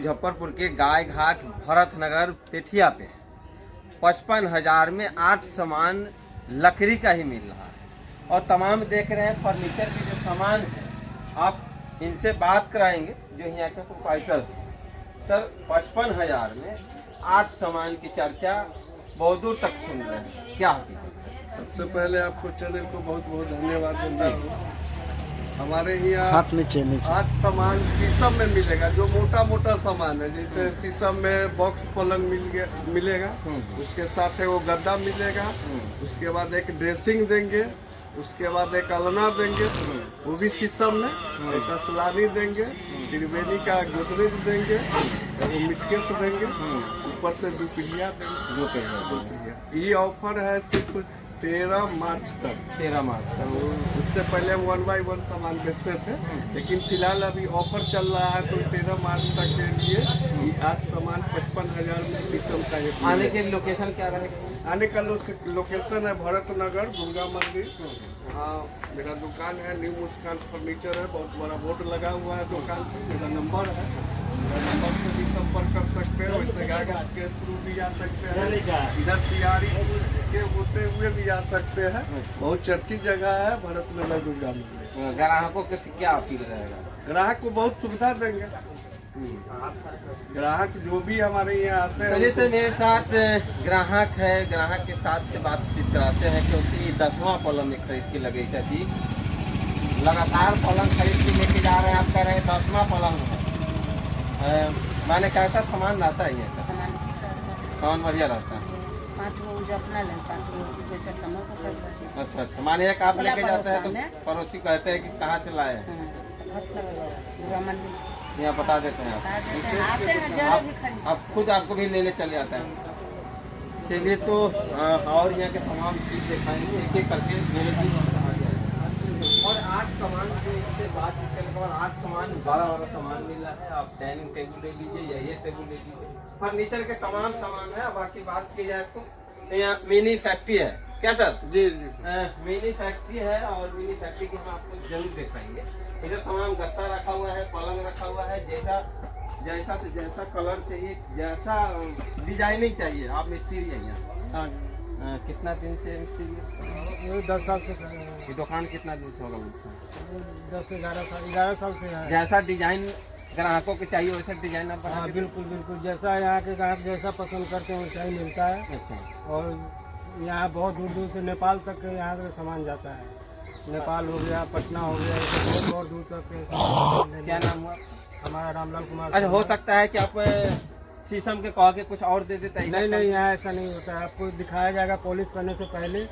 मुजफ्फरपुर के गाय घाट भरतनगर पेठिया पे 55,000 में 8 सामान लकड़ी का ही मिल रहा है। और तमाम देख रहे हैं फर्नीचर के जो सामान है, आप इनसे बात कराएंगे जो यहाँ के प्रोप्राइटर। सर 55,000 में 8 सामान की चर्चा बहुत दूर तक सुन रहे हैं, क्या हकीकत है? सबसे पहले आपको चैनल को बहुत बहुत धन्यवाद देता हूँ। हमारे यहाँ 8 सामान शीशम में मिलेगा, जो मोटा मोटा सामान है, जैसे शीशम में बॉक्स पलंग मिलेगा, उसके साथ है वो गद्दा मिलेगा, उसके बाद एक ड्रेसिंग देंगे, उसके बाद एक अलना देंगे वो भी शीशम में, एक असलानी देंगे, त्रिवेणी का गोदरेज देंगे, वो मिटकेस देंगे, ऊपर से दुपहिया देंगे। ये ऑफर है सिर्फ 13 मार्च तक। 13 मार्च तक। उससे पहले 1 बाय 1 सामान बेचते थे, लेकिन फिलहाल अभी ऑफर चल रहा है, तो 13 मार्च तक के लिए ये 8 सामान 55,000 में शीशम का एक। आने के लोकेशन क्या रहेगा? आने का लोकेशन है भरतनगर दुर्गा मंदिर। मेरा दुकान है न्यू मुस्कान फर्नीचर है, बहुत बड़ा बोर्ड लगा हुआ है दुकान पे। मेरा नंबर है, मेरा नंबर से भी संपर्क कर सकते हैं। वैसे गाड़ी के थ्रू भी आ सकते हैं, इधर तैयारी के होते हुए भी आ सकते हैं। बहुत चर्चित जगह है भरतनगर दुर्गा मंदिर। ग्राहकों के क्या अपील रहेगा? ग्राहक को बहुत सुविधा देंगे। ग्राहक जो भी हमारे यहाँ आते हैं। चलिए, तो मेरे साथ ग्राहक है, ग्राहक के साथ से बातचीत कराते हैं, क्योंकि 10वां पलंग खरीद के लगे चाची। लगातार पलंग खरीद के लेके जा रहे हैं, आप कह रहे हैं 10वां पलंग है। मैंने कैसा सामान लाता है ये? सामान बढ़िया रहता है। 5 गो अपना ले, 5 गो समूह को कर देते हैं। अच्छा, माने एक आप लेके जाते हैं तो पड़ोसी कहते हैं कि कहाँ से लाए हैं, यहाँ बता देते हैं आप खुद आपको भी लेने चले जाते हैं। चलिए, तो और यहाँ के तमाम चीज़ दिखाएंगे एक एक करके मेरे चीज़। और 8 सामान जो इससे बातचीत करने के बाद 8 सामान बड़ा सामान मिल रहा है। आप डाइनिंग टेबल ले लीजिए या ये टेबल ले लीजिए, फर्नीचर के तमाम सामान है। बाकी बात की जाए तो यहाँ मिनी फैक्ट्री है, क्या सर? जी। मिनी फैक्ट्री है, और मिनी फैक्ट्री की हम आपको जरूर दिखाएंगे। इधर तमाम गत्ता रखा हुआ है, पलंग रखा हुआ है, जैसा से जैसा कलर चाहिए, जैसा डिजाइनिंग चाहिए। आप मिस्त्री हैं यहाँ? कितना दिन से मिस्त्री है? 10 साल से। ये दुकान कितना दिन से होगा? 10 से 11 साल से है। जैसा डिजाइन ग्राहकों को चाहिए वैसा डिजाइन आप बना? बिल्कुल बिल्कुल, जैसा यहाँ के ग्राहक जैसा पसंद करते हैं वैसा ही मिलता है। अच्छा। और यहाँ बहुत दूर दूर से नेपाल तक यहाँ से सामान जाता है। नेपाल हो गया, पटना हो गया, बहुत बहुत दूर तक। क्या नाम हुआ? हमारा रामलाल कुमार। अच्छा, हो सकता है कि आप शीशम के कह के कुछ और दे देता है? नहीं, यहाँ ऐसा नहीं होता है। आपको दिखाया जाएगा पॉलिश करने से पहले,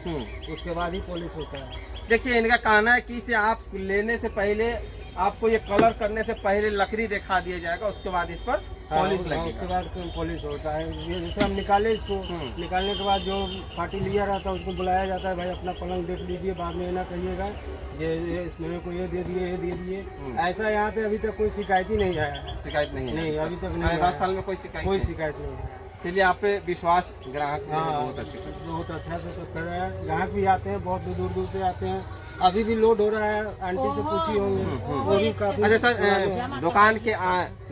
उसके बाद ही पॉलिश होता है। देखिए, इनका कहना है कि इसे आप लेने से पहले, आपको ये कलर करने से पहले लकड़ी दिखा दिया जाएगा, उसके बाद इस पर पॉलिश लगेगा। उसके बाद पॉलिश होता है। ये जैसे हम निकाले इसको, निकालने के बाद जो पार्टी लिया रहता है उसको बुलाया जाता है, भाई अपना पलंग देख लीजिए, बाद में ना कहिएगा ये इसमें को ये दे दिए, ये दे दिए। ऐसा यहाँ पे अभी तक कोई शिकायत ही नहीं आया। शिकायत नहीं है? नहीं, अभी तक नहीं। 10 साल में कोई शिकायत नहीं है। चलिए, आप पे विश्वास ग्राहक बहुत अच्छा से सब कर रहे हैं। ग्राहक भी आते हैं, बहुत दूर दूर से आते हैं। अभी भी लोड हो रहा है, आंटी से पूछी होंगे वो भी काफी। अच्छा सर, दुकान के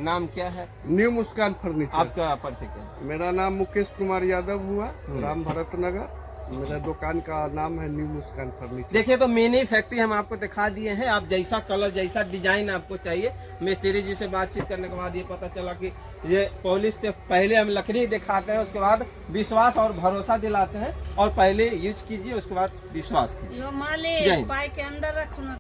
नाम क्या है? न्यू मुस्कान फर्नीचर। आपका परिचय क्या है? मेरा नाम मुकेश कुमार यादव हुआ, राम भरतनगर। मेरा दुकान का नाम है न्यू मुस्कान फर्नीचर। देखिए, तो मिनी फैक्ट्री हम आपको दिखा दिए हैं। आप जैसा कलर, जैसा डिजाइन आपको चाहिए, मिस्त्री जी से बातचीत करने के बाद ये पता चला कि ये पॉलिश से पहले हम लकड़ी दिखाते हैं, उसके बाद विश्वास और भरोसा दिलाते हैं। और पहले यूज कीजिए, उसके बाद विश्वास कीजिए। के अंदर रखना।